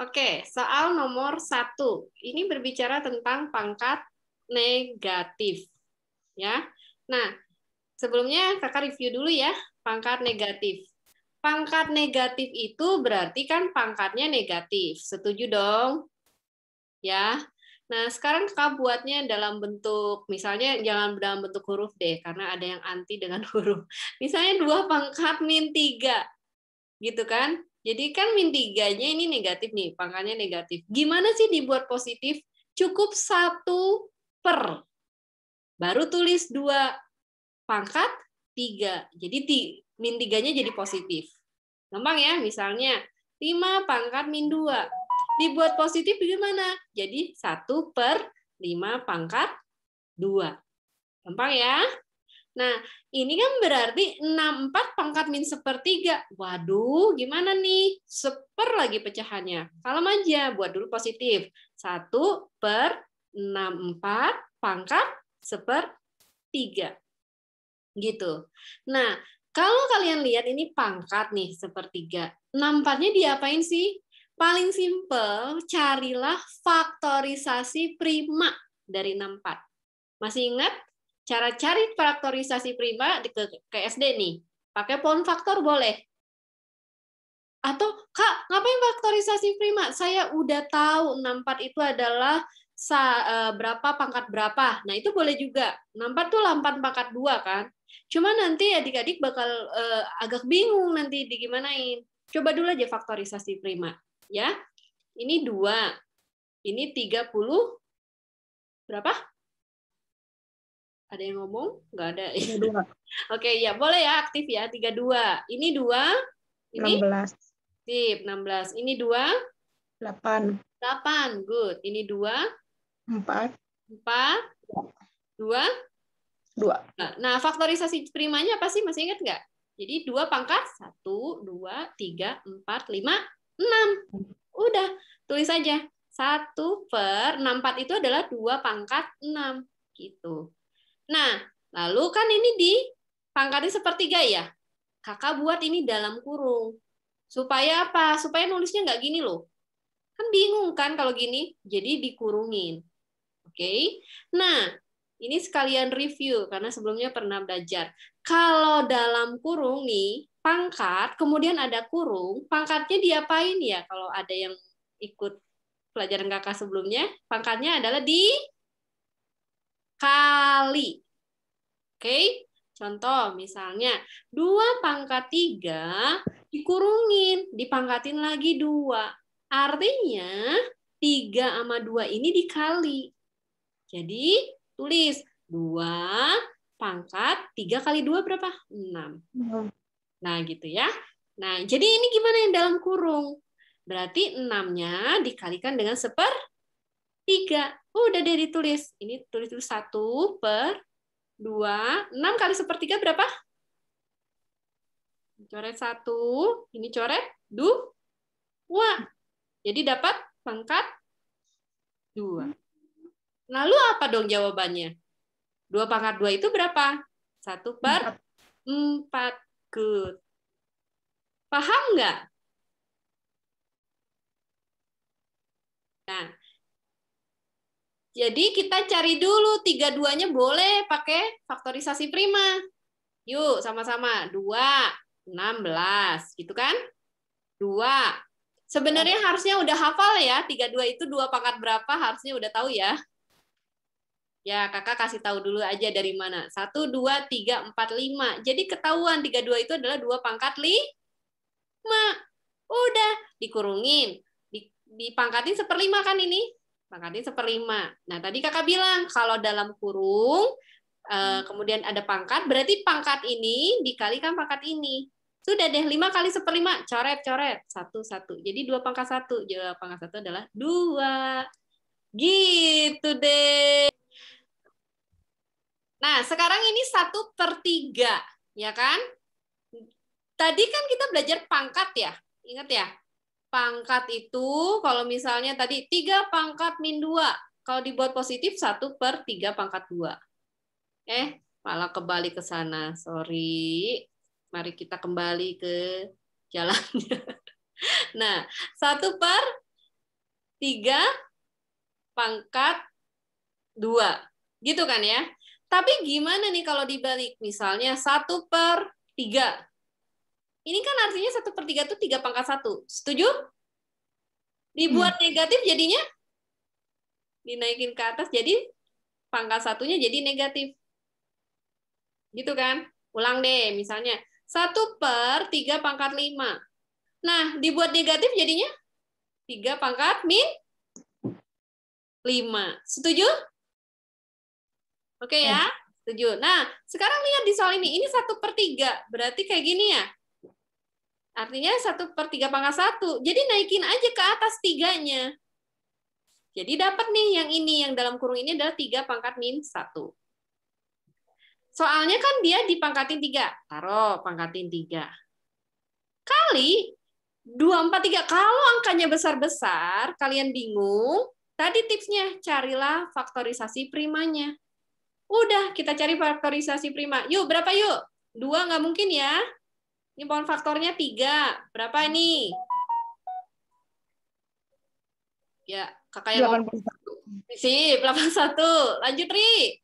Oke, soal nomor 1. Ini berbicara tentang pangkat negatif. Ya. Nah, sebelumnya kakak review dulu ya, pangkat negatif. Pangkat negatif itu berarti kan pangkatnya negatif. Setuju dong? Ya. Nah, sekarang kakak buatnya dalam bentuk, misalnya jangan dalam bentuk huruf deh, karena ada yang anti dengan huruf. Misalnya 2 pangkat min 3. Gitu kan? Jadi kan min 3-nya ini negatif nih, pangkatnya negatif. Gimana sih dibuat positif? Cukup 1 per. Baru tulis 2 pangkat 3. Jadi min 3-nya jadi positif. Gampang ya, misalnya 5 pangkat min 2. Dibuat positif gimana? Jadi 1 per 5 pangkat 2. Gampang ya? Nah, ini kan berarti 64 pangkat min 1/3. Waduh, gimana nih? 1/4 lagi pecahannya. Kalem aja, buat dulu positif. 1 per 64 pangkat 1/3. Gitu. Nah, kalau kalian lihat ini pangkat nih 1/3. 64-nya diapain sih? Paling simpel, carilah faktorisasi prima dari 64. Masih ingat? Cara cari faktorisasi prima ke SD nih. Pakai pohon faktor boleh. Atau, Kak, ngapain faktorisasi prima? Saya udah tahu 64 itu adalah berapa pangkat berapa. Nah, itu boleh juga. 64 tuh 8 pangkat 2 kan. Cuma nanti adik-adik bakal agak bingung nanti digimanain. Coba dulu aja faktorisasi prima. Ya. Ini 2. Ini 30 berapa? Ada yang ngomong? Nggak ada. 32. Oke, ya boleh ya aktif ya. 32. Ini 2. Ini 16. sip, 16. Ini 2. 8. 8. Good. Ini 2. 4. 4. 2. 2. Nah, faktorisasi primanya apa sih? Masih ingat nggak? Jadi 2 pangkat 1, 2, 3, 4, 5, 6. Udah, tulis aja. 1 per 64 itu adalah 2 pangkat 6. Gitu. Nah, lalu kan ini di pangkatnya 1/3 ya. Kakak buat ini dalam kurung. Supaya apa? Supaya nulisnya nggak gini loh. Kan bingung kan kalau gini? Jadi dikurungin. Oke. Nah, ini sekalian review karena sebelumnya pernah belajar. Kalau dalam kurung nih, pangkat, kemudian ada kurung, pangkatnya diapain ya? Kalau ada yang ikut pelajaran kakak sebelumnya, pangkatnya adalah dikali. Oke, contoh misalnya 2 pangkat 3 dikurungin, dipangkatin lagi 2. Artinya 3 sama 2 ini dikali. Jadi tulis 2 pangkat 3 kali 2 berapa? 6. Nah gitu ya. Nah jadi ini gimana yang dalam kurung? Berarti 6-nya dikalikan dengan 1/3. Udah deh ditulis. Ini tulis 1 per 2, 6 kali 1/3 berapa? Coret 1, ini coret 2. Jadi dapat pangkat 2. Lalu apa dong jawabannya? 2 pangkat 2 itu berapa? 1 per 4. Good. Paham nggak? Nah, jadi kita cari dulu 32-nya boleh pakai faktorisasi prima. Yuk, sama-sama. 2, 16. Gitu kan? 2. Sebenarnya harusnya udah hafal ya. 32 itu 2 pangkat berapa, harusnya udah tahu ya. Ya, kakak kasih tahu dulu aja dari mana. 1, 2, 3, 4, 5. Jadi ketahuan 32 itu adalah 2 pangkat 5. Udah, dikurungin. Dipangkatin 1/5 kan ini? Pangkatin 1/5. Nah, tadi kakak bilang, kalau dalam kurung, kemudian ada pangkat, berarti pangkat ini dikalikan pangkat ini. Sudah deh, 5 kali 1/5. Coret-coret. 1, 1. Jadi 2 pangkat 1. Jawab pangkat 1 adalah 2. Gitu deh. Nah, sekarang ini 1/3. Ya kan? Tadi kan kita belajar pangkat ya. Ingat ya? Pangkat itu kalau misalnya tadi 3 pangkat min 2. Kalau dibuat positif 1/3 pangkat 2. Malah kembali ke sana. Sorry. Mari kita kembali ke jalannya. Nah, 1/3 3 pangkat 2. Gitu kan ya? Tapi gimana nih kalau dibalik? Misalnya 1/3. Ini kan artinya 1/3 itu 3 pangkat 1. Setuju? Dibuat negatif jadinya dinaikin ke atas jadi pangkat 1-nya jadi negatif. Gitu kan? Ulang deh, misalnya 1/3 pangkat 5. Nah, dibuat negatif jadinya 3 pangkat min 5. Setuju? Oke ya? Setuju. Nah, sekarang lihat di soal ini. Ini 1/3. Berarti kayak gini ya. Artinya 1/3 pangkat 1. Jadi naikin aja ke atas 3-nya. Jadi dapat nih yang ini. Yang dalam kurung ini adalah 3 pangkat min 1. Soalnya kan dia dipangkatin 3. Taruh pangkatin 3. Kali 2/3. Kalau angkanya besar-besar, kalian bingung, tadi tipsnya carilah faktorisasi primanya. Udah, kita cari faktorisasi prima. Yuk, berapa yuk? 2 nggak mungkin ya. Ini pohon faktornya 3. Berapa ini? Ya, kakak yang ngomong. 81. Sip, 81. Lanjut, Ri.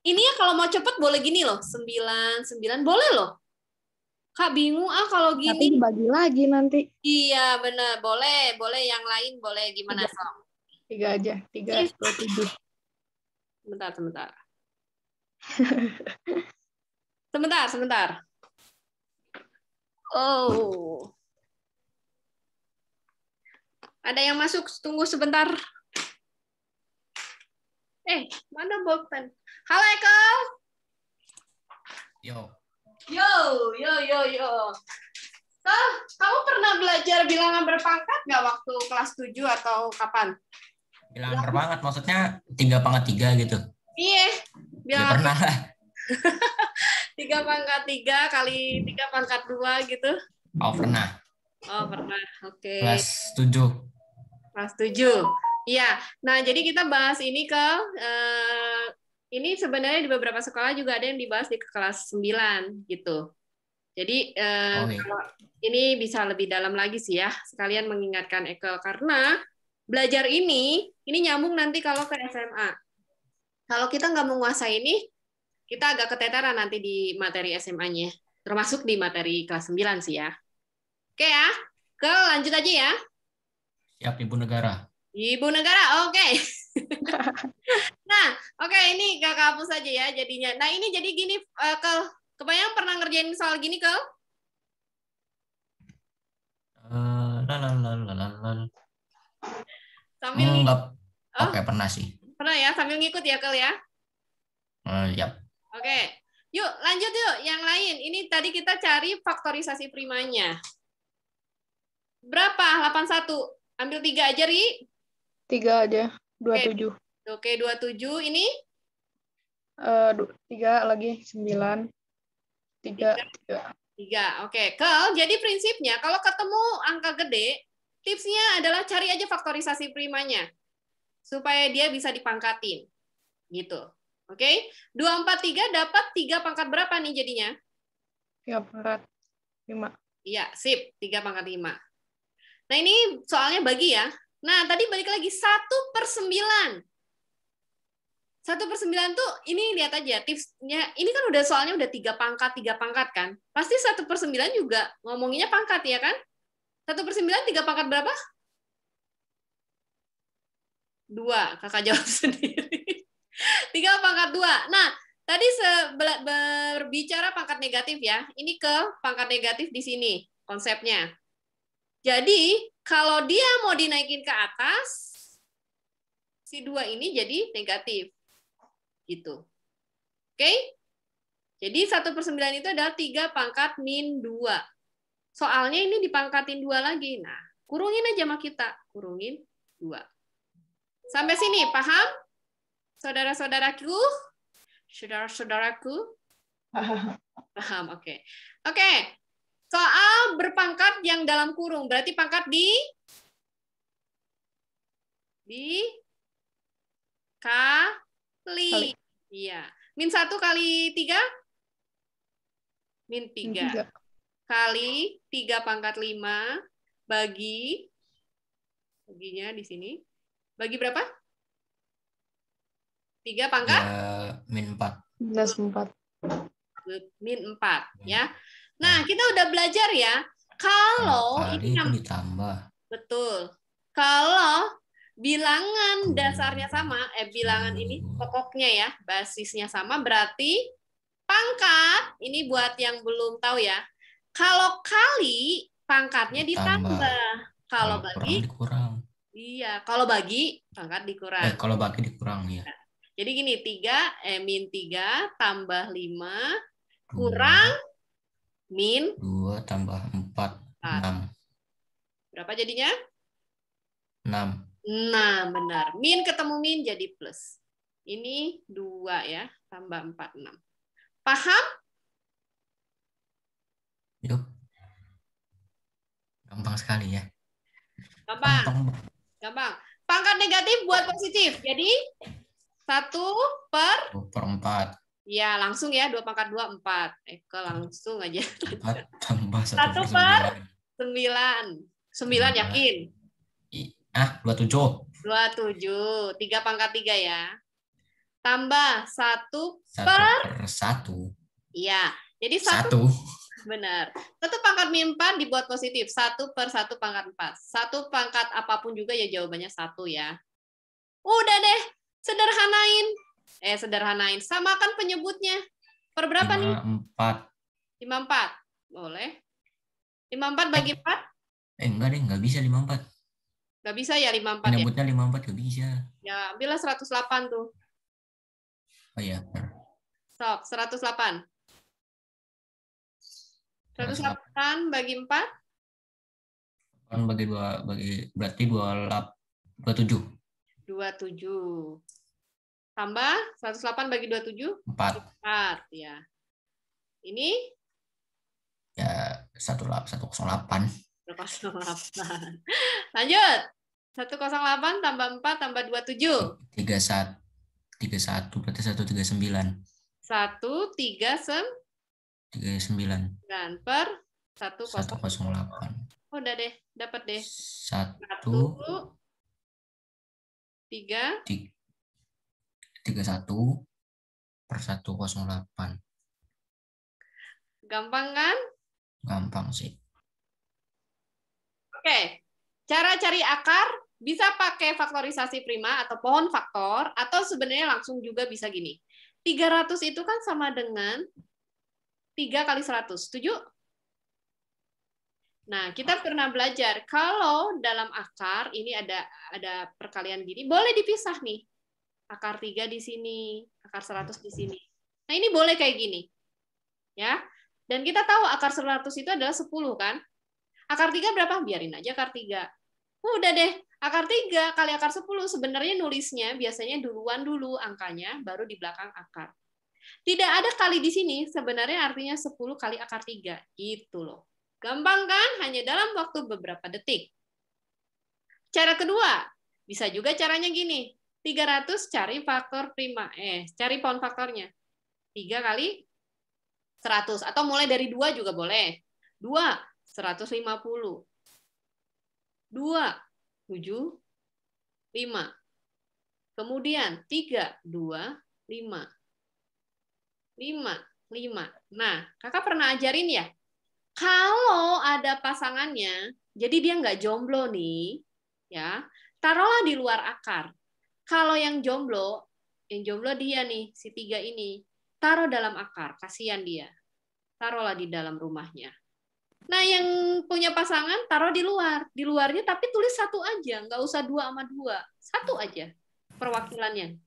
Ini ya kalau mau cepet boleh gini loh. 9, 9. Boleh loh. Kak bingung kalau Tapi gini. dibagi lagi nanti. Iya, benar. Boleh. Boleh yang lain. Boleh. Gimana, Sok? 3 aja. 3, 27. Sebentar. Sebentar. Oh. Ada yang masuk, tunggu sebentar. Mana bolpen? Halo, Eko. Yo. Kamu pernah belajar bilangan berpangkat nggak waktu kelas 7 atau kapan? Bilangan berpangkat maksudnya 3 pangkat 3 gitu. Iya, Ya pernah lah. 3 pangkat 3 kali 3 pangkat 2 gitu. Oh, pernah. Oh, pernah. Oke. Kelas 7. Kelas 7. Iya. Nah, jadi kita bahas ini ini sebenarnya di beberapa sekolah juga ada yang dibahas di kelas 9 gitu. Jadi kalau ini bisa lebih dalam lagi sih ya, sekalian mengingatkan Ekel karena belajar ini nyambung nanti kalau ke SMA. Kalau kita nggak menguasai ini, kita agak keteteran nanti di materi SMA-nya, termasuk di materi kelas 9 sih ya. Oke ya, lanjut aja ya. Siap, Ibu Negara. Ibu Negara, oke. Nah, oke, ini Kakak hapus aja ya jadinya. Nah, ini jadi gini, kebayang pernah ngerjain soal gini, Kel? Sambil Enggak. Oh, Oke, pernah sih. pernah ya, sambil ngikut ya, Kel ya. Yap. Oke. Yuk, lanjut yuk yang lain. Ini tadi kita cari faktorisasi primanya. Berapa? 81. Ambil 3 aja, Ri. 3 aja. 27. Oke, 27 ini 3 lagi 9. 3. 3. Oke, Kel. Jadi prinsipnya kalau ketemu angka gede, tipsnya adalah cari aja faktorisasi primanya supaya dia bisa dipangkatin. Gitu. Oke. 243 dapat 3 pangkat berapa nih jadinya? 3 pangkat 5. Iya, sip. 3 pangkat 5. Nah, ini soalnya bagi ya. Nah, tadi balik lagi 1/9. 1/9 tuh, ini lihat aja tipsnya. Ini kan udah soalnya udah 3 pangkat kan. Pasti 1/9 juga ngomonginnya pangkat ya kan? 1/9 3 pangkat berapa? 2. Kakak jawab sendiri. 3 pangkat 2. Nah, tadi berbicara pangkat negatif ya. Ini ke pangkat negatif di sini konsepnya. Jadi, kalau dia mau dinaikin ke atas, si 2 ini jadi negatif. Gitu. Oke? Jadi 1/9 itu adalah 3 pangkat min 2. Soalnya ini dipangkatin 2 lagi. Nah, kurungin aja sama kita. Kurungin 2. Sampai sini, paham? Saudara-saudaraku? Saudara-saudaraku? Paham, oke. Oke. Soal berpangkat yang dalam kurung. Berarti pangkat di kali. Iya. Min 1 kali 3? Min 3. kali 3 pangkat 5 baginya di sini. Bagi berapa? 3 pangkat? Ya, min 4. Minus 4. Min 4 ya. Nah, kita udah belajar ya. Kalau Kali ini itu ditambah. betul. Kalau bilangan dasarnya sama, bilangan ini pokoknya ya, basisnya sama, berarti pangkat, ini buat yang belum tahu ya, kalau kali pangkatnya ditambah. Kalau kurang bagi, dikurang. iya. Kalau bagi, pangkat dikurang. Kalau bagi dikurang ya. Jadi gini, min 3 tambah 5 kurang min 2 tambah 4, 6. Berapa jadinya? 6. Nah, benar. Min ketemu min jadi plus. Ini 2 ya, tambah 4, 6. Paham? Yuk. Gampang sekali ya. Gampang. Gampang. Pangkat negatif buat positif. Jadi 1/4. Ya, langsung ya. 2 pangkat 2, 4. Langsung aja. 4 tambah 1/9. 9 yakin? 27. 27. 3 pangkat 3 ya. Tambah 1/1. Iya. Jadi 1. Benar. 1 pangkat min 4 dibuat positif. 1/1 pangkat 4. 1 pangkat apapun juga ya jawabannya 1 ya. Udah deh. Sederhanain. Samakan penyebutnya. Per berapa nih? 54. 54. Boleh. 54 bagi 4? Enggak deh, enggak bisa 54. Nggak bisa ya 54 Penyebutnya 54 nggak bisa. Ya, ambillah 108 tuh. Oh iya. Stop, 108. 108 bagi 4? Bagi 2, berarti 27. 27. Tambah 108 bagi 27? 4 ya. Ini? Ya 108. 108. Lanjut. 108 tambah 4 tambah 27. 31 berarti 139. 139 per 108. Udah deh, dapat deh. 1 3 31 per 108. Gampang kan? Gampang sih. Oke. Cara cari akar bisa pakai faktorisasi prima atau pohon faktor, atau sebenarnya langsung juga bisa gini. 300 itu kan sama dengan 3 kali 100. Setuju? Nah, kita pernah belajar kalau dalam akar ini ada perkalian gini, boleh dipisah nih. Akar 3 di sini, akar 100 di sini. Nah, ini boleh kayak gini. Ya. Dan kita tahu akar 100 itu adalah 10 kan? Akar 3 berapa? Biarin aja akar 3. Udah deh, akar 3 kali akar 10 sebenarnya nulisnya biasanya duluan dulu angkanya, baru di belakang akar. Tidak ada kali di sini, sebenarnya artinya 10 kali akar 3. Gitu loh. Gampang kan? Hanya dalam waktu beberapa detik. Cara kedua, bisa juga caranya gini. 300 cari faktor prima. Cari pohon faktornya. 3 kali 100. Atau mulai dari 2 juga boleh. 2, 150. 2, 7, 5. Kemudian 3, 2, 5. 5. Nah, kakak pernah ajarin ya, kalau ada pasangannya, jadi dia nggak jomblo nih, ya, taruhlah di luar akar. Kalau yang jomblo dia nih, si 3 ini, taruh dalam akar, kasihan dia. Taruhlah di dalam rumahnya. Nah, yang punya pasangan taruh di luar. Di luarnya tapi tulis 1 aja, nggak usah 2 sama 2. 1 aja perwakilannya.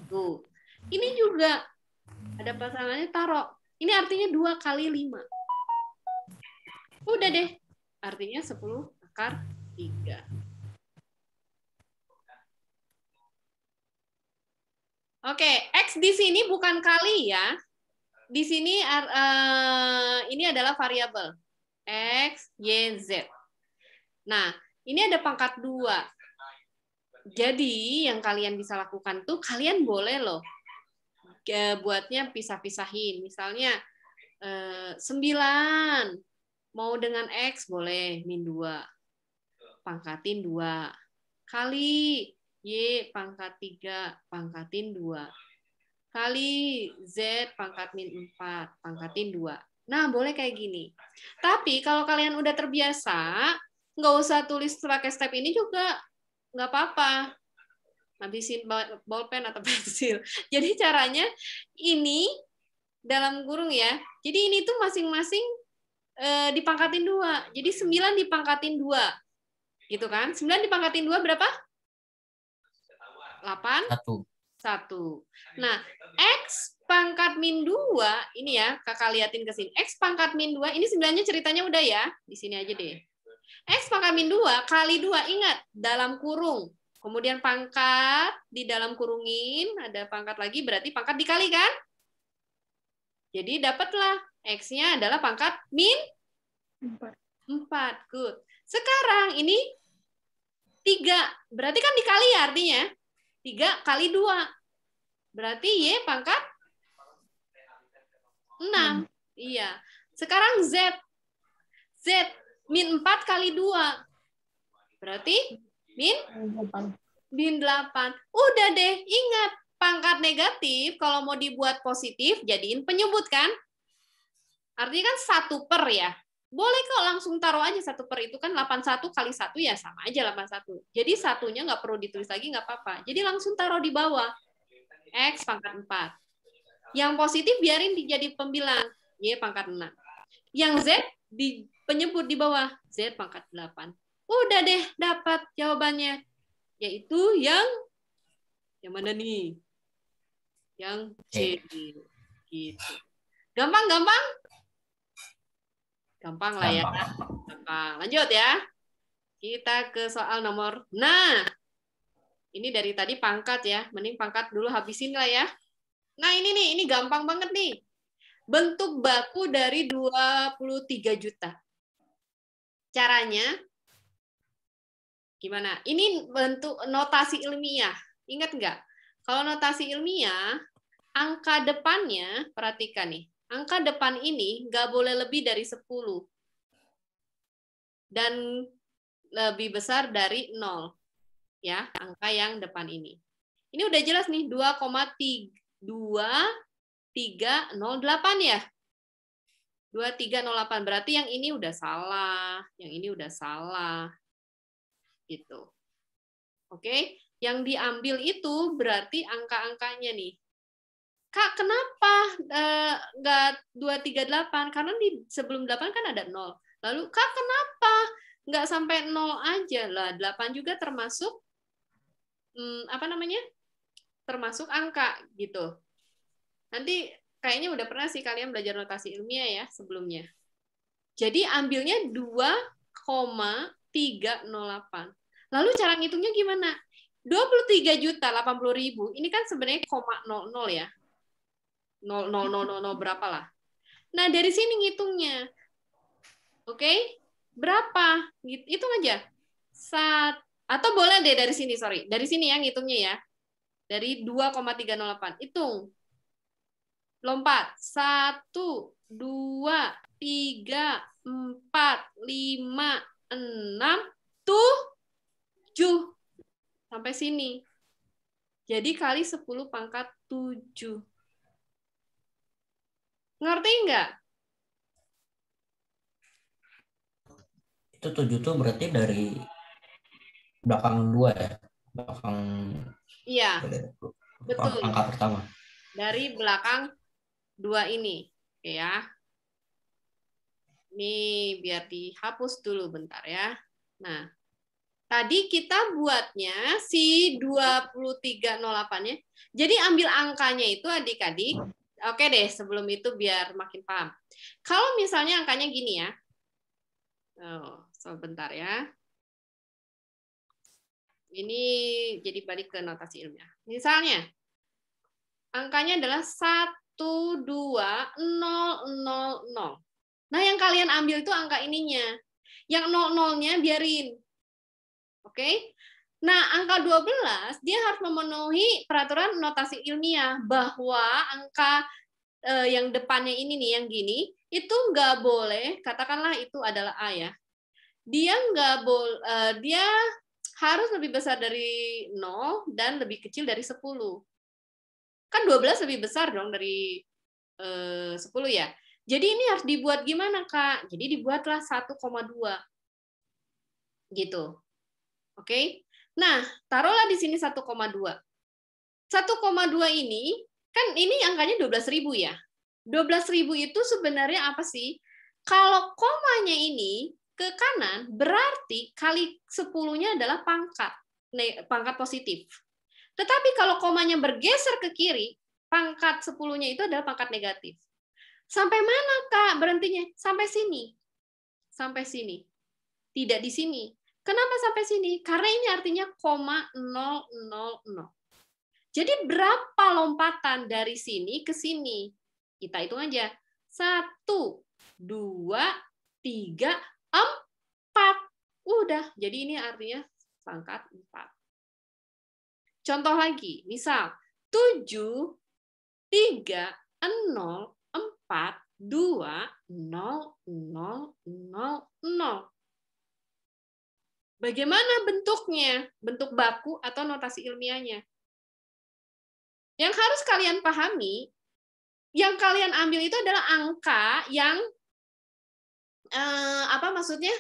Tuh. Ini juga ada pasangannya taruh. Ini artinya 2 kali 5. Udah deh. Artinya 10 akar 3. Oke, X di sini bukan kali ya. Di sini ini adalah variabel. X, Y, Z. Nah, ini ada pangkat 2. Jadi, yang kalian bisa lakukan tuh, kalian boleh loh buatnya pisah-pisahin. Misalnya 9 Mau dengan X boleh, min 2. Pangkatin 2. Kali Y pangkat 3, pangkatin 2. Kali Z pangkat min 4, pangkatin 2. Nah, boleh kayak gini. Tapi kalau kalian udah terbiasa, nggak usah tulis pakai step ini juga nggak apa-apa. Habisin bolpen atau pensil. Jadi caranya ini dalam kurung ya. Jadi ini tuh masing-masing dipangkatin 2. Jadi 9 dipangkatin 2. Gitu kan? 9 dipangkatin 2 berapa? 8? 1. Nah, X pangkat min 2, ini ya, kakak liatin ke sini. X pangkat min 2, ini sebenarnya ceritanya udah ya. Di sini aja deh. X pangkat min 2 kali 2, ingat, dalam kurung. Kemudian pangkat, di dalam kurungin, ada pangkat lagi, berarti pangkat dikali kan? Jadi dapatlah X-nya adalah pangkat min 4. Good. Sekarang ini 3, berarti kan dikali ya artinya. 3 kali 2. Berarti Y pangkat 6. Iya. Sekarang Z. Z min 4 kali 2. Berarti min 8. Udah deh, ingat. Pangkat negatif, kalau mau dibuat positif, jadiin penyebut kan? Artinya kan 1 per ya. Boleh kok langsung taruh aja 1 per, itu kan 81 kali 1 ya sama aja 81. Jadi satunya nggak perlu ditulis lagi, nggak apa-apa. Jadi langsung taruh di bawah. X pangkat 4. Yang positif biarin jadi pembilang. Y pangkat 6. Yang Z di penyebut di bawah. Z pangkat 8. Udah deh, dapat jawabannya. Yaitu yang mana nih? Yang C. Gitu. Gampang? Gampang lah ya. Gampang. Lanjut ya. Kita ke soal nomor. Nah, ini dari tadi pangkat ya. Mending pangkat dulu habisin lah ya. Nah, ini gampang banget nih. Bentuk baku dari 23 juta. Caranya gimana? Ini bentuk notasi ilmiah. Ingat nggak? Kalau notasi ilmiah, angka depannya, perhatikan nih. Angka depan ini nggak boleh lebih dari 10. Dan lebih besar dari 0. Ya, angka yang depan ini. Ini udah jelas nih, 2,2308 ya. 2308, berarti yang ini udah salah, yang ini udah salah. Gitu. Oke, yang diambil itu berarti angka-angkanya nih. Kak, kenapa nggak 238? Karena di sebelum 8 kan ada 0. Lalu, Kak, kenapa nggak sampai 0 aja? Lah, 8 juga termasuk, termasuk angka, gitu. Nanti kayaknya udah pernah sih kalian belajar notasi ilmiah ya sebelumnya. Jadi ambilnya 2,308. Lalu cara ngitungnya gimana? 23.080.000, ini kan sebenarnya 0,00 ya. 0,0000 berapa lah. Nah, dari sini ngitungnya. Oke? Berapa? Hitung aja. Atau boleh deh dari sini, sorry. Dari sini ya ngitungnya ya. Dari 2,308. Hitung. Lompat. 1, 2, 3, 4, 5, 6, 7. Sampai sini. Jadi kali 10 pangkat 7. Ngerti nggak? Itu 7 tuh berarti dari belakang 2 ya? Belakang. Iya. Betul. Angka pertama. Dari belakang 2 ini. Oke ya. Ini biar dihapus dulu bentar ya. Nah, tadi kita buatnya si 2308-nya. Jadi ambil angkanya itu adik-adik. Oke deh, sebelum itu biar makin paham. Kalau misalnya angkanya gini ya. Sebentar ya. Ini jadi balik ke notasi ilmiah. Misalnya, angkanya adalah 12000. Nah, yang kalian ambil itu angka ininya. Yang 00-nya biarin. Oke? Nah, angka 12 dia harus memenuhi peraturan notasi ilmiah bahwa angka yang depannya ini nih, yang gini, itu nggak boleh, katakanlah itu adalah A ya. Dia nggak boleh, dia harus lebih besar dari 0 dan lebih kecil dari 10. Kan 12 lebih besar dong dari 10 ya. Jadi ini harus dibuat gimana, Kak? Jadi dibuatlah 1,2. Gitu. Oke? Nah, taruhlah di sini 1,2. 1,2 ini, kan ini angkanya 12.000 ya. 12.000 itu sebenarnya apa sih? Kalau komanya ini ke kanan, berarti kali 10-nya adalah pangkat positif. Tetapi kalau komanya bergeser ke kiri, pangkat 10-nya itu adalah pangkat negatif. Sampai mana, Kak, berhentinya? Sampai sini. Sampai sini. Tidak di sini. Kenapa sampai sini? Karena ini artinya koma 000. Jadi berapa lompatan dari sini ke sini? Kita hitung aja. 1, 2, 3, 4. Udah. Jadi ini artinya pangkat 4. Contoh lagi. Misal 7, 3, 0, 4, 2, 0, 0, 0, 0. Bagaimana bentuknya? Bentuk baku atau notasi ilmiahnya? Yang harus kalian pahami, yang kalian ambil itu adalah angka yang apa maksudnya?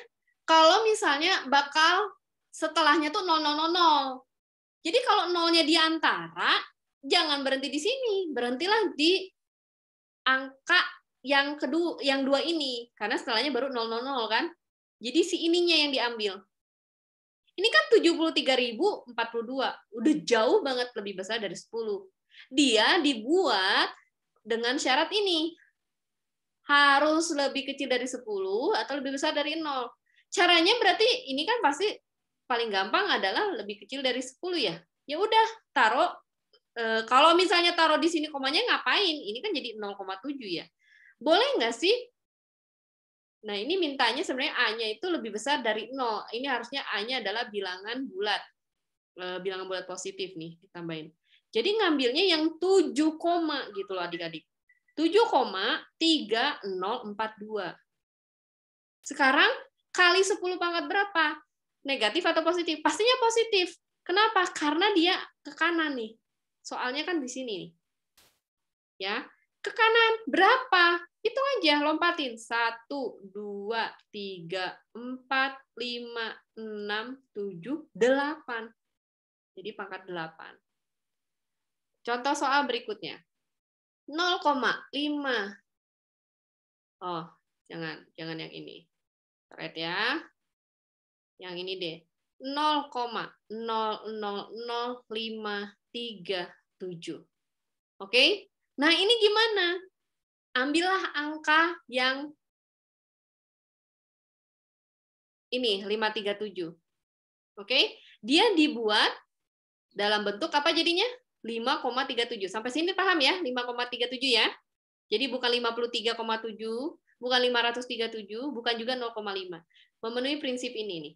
Kalau misalnya bakal setelahnya tuh 0000. Jadi kalau nolnya di antara, jangan berhenti di sini, berhentilah di angka yang kedua, yang 2 ini, karena setelahnya baru 000 kan. Jadi si ininya yang diambil. Ini kan 73.042, udah jauh banget lebih besar dari 10. Dia dibuat dengan syarat ini. Harus lebih kecil dari 10 atau lebih besar dari 0. Caranya berarti ini kan pasti paling gampang adalah lebih kecil dari 10 ya. Ya udah, taruh kalau misalnya taruh di sini komanya ngapain? Ini kan jadi 0,7 ya. Boleh nggak sih? Nah, ini mintanya sebenarnya A-nya itu lebih besar dari 0. Ini harusnya A-nya adalah bilangan bulat. Bilangan bulat positif nih, ditambahin. Jadi ngambilnya yang 7, gitu loh adik-adik. 7,3042. Sekarang kali 10 pangkat berapa? Negatif atau positif? Pastinya positif. Kenapa? Karena dia ke kanan nih. Soalnya kan di sini nih. Ya, ke kanan berapa? Hitung aja, lompatin. 1, 2, 3, 4, 5, 6, 7, 8. Jadi pangkat 8. Contoh soal berikutnya. 0,5. Oh, jangan yang ini. Coret ya. Yang ini deh. 0,000537. Oke? Nah, ini gimana? Ambillah angka yang ini, 537. Oke? Dia dibuat dalam bentuk apa jadinya? 5,37. Sampai sini paham ya? 5,37 ya. Jadi bukan 53,7, bukan 537, bukan juga 0,5. Memenuhi prinsip ini nih.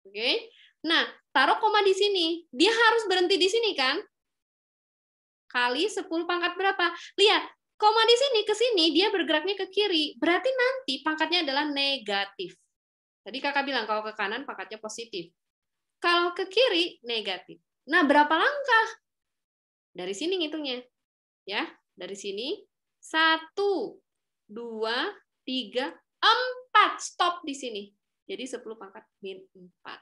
Oke? Nah, taruh koma di sini. Dia harus berhenti di sini kan? Kali 10 pangkat berapa? Lihat, koma di sini ke sini dia bergeraknya ke kiri. Berarti nanti pangkatnya adalah negatif. Tadi kakak bilang kalau ke kanan pangkatnya positif. Kalau ke kiri negatif. Nah, berapa langkah? Dari sini ngitungnya. Ya, dari sini 1, 2, 3, 4. Stop di sini. Jadi 10 pangkat min 4.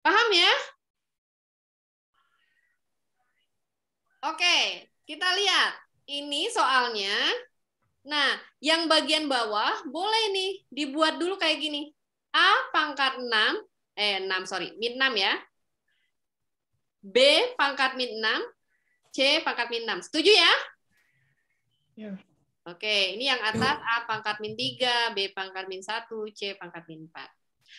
Paham ya? Oke, kita lihat. Ini soalnya. Nah, yang bagian bawah boleh nih dibuat dulu kayak gini. A pangkat 6, min 6 ya. B pangkat min 6, C pangkat min 6. Setuju ya? Ya. Oke, ini yang atas A pangkat min 3, B pangkat min 1, C pangkat min 4.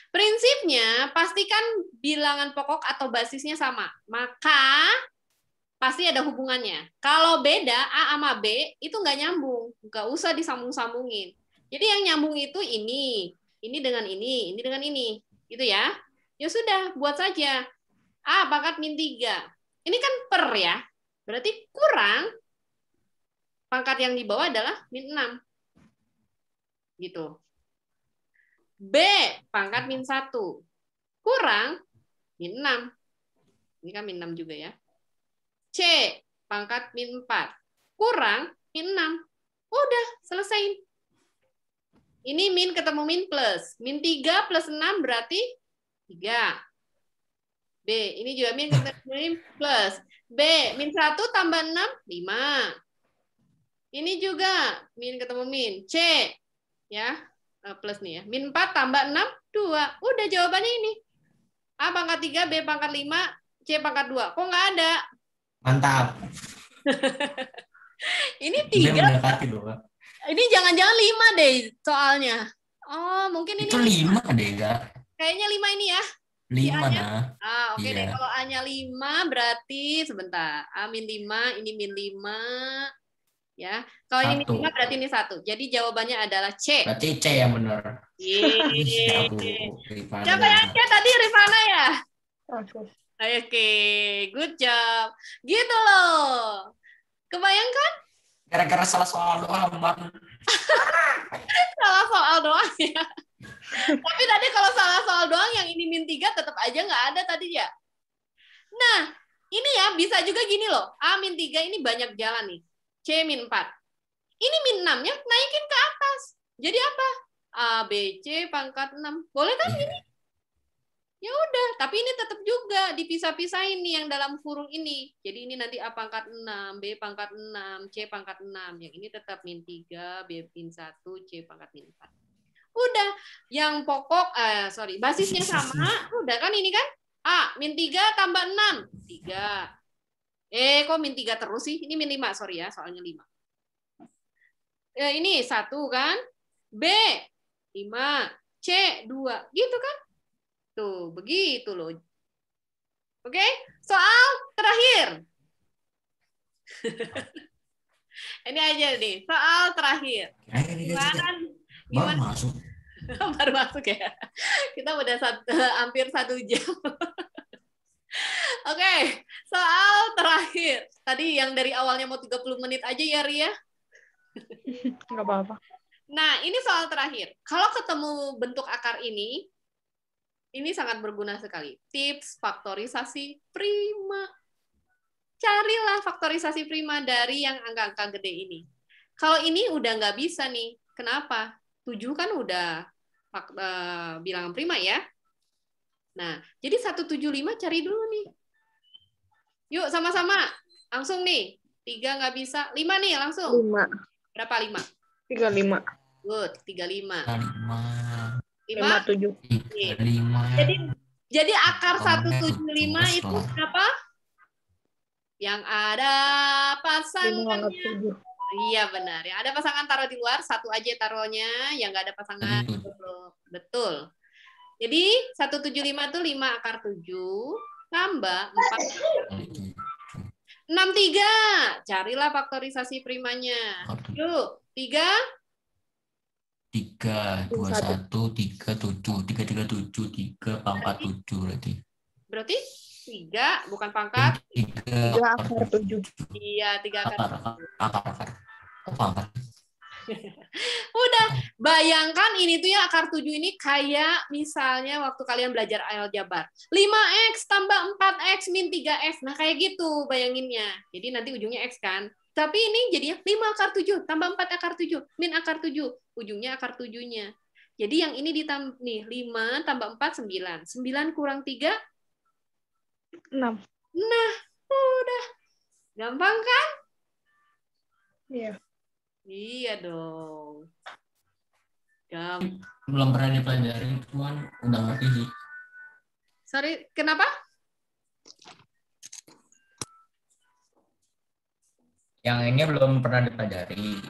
Prinsipnya, pastikan bilangan pokok atau basisnya sama. Maka pasti ada hubungannya. Kalau beda A sama B itu nggak nyambung, nggak usah disambung-sambungin. Jadi yang nyambung itu ini dengan ini dengan ini, gitu ya. Ya sudah, buat saja A pangkat min 3. Ini kan per ya, berarti kurang pangkat yang di bawah adalah min 6. Gitu. B, pangkat min 1. Kurang min 6. Ini kan min 6 juga ya. C, pangkat min 4. Kurang min 6. Udah, selesai. Ini min ketemu min plus. Min 3 plus 6 berarti 3. B, ini juga min ketemu min plus. B, min 1 tambah 6, 5. Ini juga min ketemu min. C, ya, plus nih ya. Min 4 tambah 6, 2. Udah jawabannya ini. A pangkat 3, B pangkat 5, C pangkat 2. Kok nggak ada? Mantap. Ini Dia 3. mendekati loh, Kak. Ini jangan-jangan 5 deh soalnya. Oh, mungkin ini Itu 5 deh, Kak. kayaknya 5 ini ya. 5 A-nya. nah. Oke Iya. deh. Kalau A-nya 5 berarti sebentar. A min 5, ini min 5. Ya. Kalau ini min 5 berarti ini 1. Jadi jawabannya adalah C. Berarti C yang benar. Yeay. Siapa yang C tadi, Rifana ya? Aku. Oke, good job. Gitu loh. Kebayangkan? Gara-gara salah soal doang, Bang. Salah soal doang ya. Tapi tadi kalau salah soal doang yang ini min 3 tetap aja nggak ada tadi ya. Nah, ini ya bisa juga gini loh. A min 3 ini banyak jalan nih. C min 4. Ini min 6-nya naikin ke atas. Jadi apa? A, B, C pangkat 6. Boleh kan ini? Ya udah, tapi ini tetap juga dipisah-pisahin nih yang dalam kurung ini. Jadi ini nanti A pangkat 6, B pangkat 6, C pangkat 6. Yang ini tetap min 3, B min 1, C pangkat min 4. Udah, yang pokok, basisnya sama. Udah kan ini kan? A, min 3 tambah 6. 3. Kok min 3 terus sih? Ini min 5, sorry ya, soalnya 5. Ini 1 kan? B, 5. C, 2. Gitu kan? Tuh, begitu loh. Oke, soal terakhir. Ini aja nih, soal terakhir. Baru masuk. Baru masuk ya. Kita udah hampir 1 jam. Oke, soal terakhir. Tadi yang dari awalnya mau 30 menit aja ya, Ria? Nggak apa-apa. Nah, ini soal terakhir. Kalau ketemu bentuk akar ini sangat berguna sekali. Tips faktorisasi prima. Carilah faktorisasi prima dari yang angka-angka gede ini. Kalau ini udah nggak bisa nih. Kenapa? 7 kan udah bilangan prima ya. Nah, jadi 175 cari dulu nih. Yuk, sama-sama. Langsung nih. 3 nggak bisa. 5 nih, langsung. 5. Berapa 5? 35. Good, 35. 5. 57. 5. Jadi akar 175 itu apa? Yang ada pasangannya. Iya benar. Yang ada pasangan taruh di luar, 1 aja taruhnya. Yang nggak ada pasangan. Betul. Jadi 175 itu 5 akar 7 tambah 4 akar 7. 63. Carilah faktorisasi primanya. Yuk, 3. 3, 21, 37, 337, 3 pangkat 7 berarti. Berarti 3 bukan pangkat? 3 akar 7. Iya, 3 akar. Akar. Udah, bayangkan ini tuh ya akar 7 ini kayak misalnya waktu kalian belajar aljabar. 5x tambah 4x min 3x. Nah, kayak gitu bayanginnya. Jadi nanti ujungnya x kan. Tapi ini jadinya 5 akar 7 tambah 4 akar 7 min akar 7. Ujungnya akar 7-nya. Jadi yang ini ditambah nih 5 tambah 4 9. 9 kurang 3 6. Nah, udah. Gampang kan? Iya. Iya dong. Belum pernah dipelajari, cuman udah ngerti sih. Sorry, kenapa? Yang ini belum pernah dipelajari.